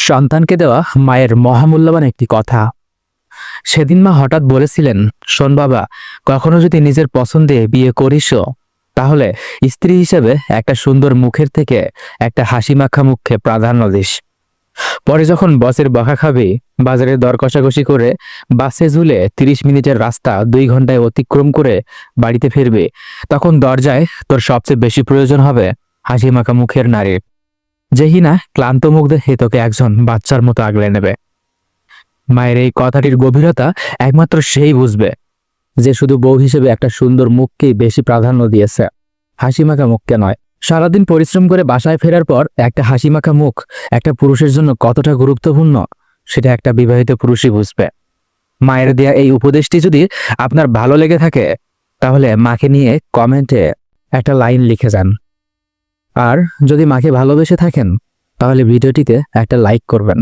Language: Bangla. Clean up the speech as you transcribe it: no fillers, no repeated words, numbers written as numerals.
সন্তানকে দেওয়া মায়ের মহামূল্যবান একটি কথা। সেদিন মা হঠাৎ বলেছিলেন, শোন বাবা, কখনো যদি নিজের পছন্দে বিয়ে করিসও, তাহলে স্ত্রী হিসেবে একটা সুন্দর মুখের থেকে একটা হাসি মাখা মুখকে প্রাধান্য দিস। পরে যখন বসের বকা খাবি, বাজারে দর কষাকষি করে বাসে ঝুলে 30 মিনিটের রাস্তা 2 ঘন্টায় অতিক্রম করে বাড়িতে ফিরবি, তখন দরজায় তোর সবচেয়ে বেশি প্রয়োজন হবে হাসি মাখা মুখের নারীর, যেই না ক্লান্ত মুখ দেখে তোকে একজন বাচ্চার মতো আগলে নেবে। মায়ের এই কথাটির গভীরতা একমাত্র সেই বুঝবে যে শুধু বউ হিসেবে একটা সুন্দর মুখকেই বেশি প্রাধান্য দিয়েছে, হাসি মাখা মুখকে নয়। সারাদিন পরিশ্রম করে বাসায় ফেরার পর একটা হাসি মাখা মুখ একটা পুরুষের জন্য কতটা গুরুত্বপূর্ণ, সেটা একটা বিবাহিত পুরুষই বুঝবে। মায়ের দেয়া এই উপদেশটি যদি আপনার ভালো লেগে থাকে, তাহলে মাকে নিয়ে কমেন্টে একটা লাইন লিখে যান। আর যদি মাকে ভালোবেসে থাকেন, তাহলে ভিডিওটিতে একটা লাইক করবেন।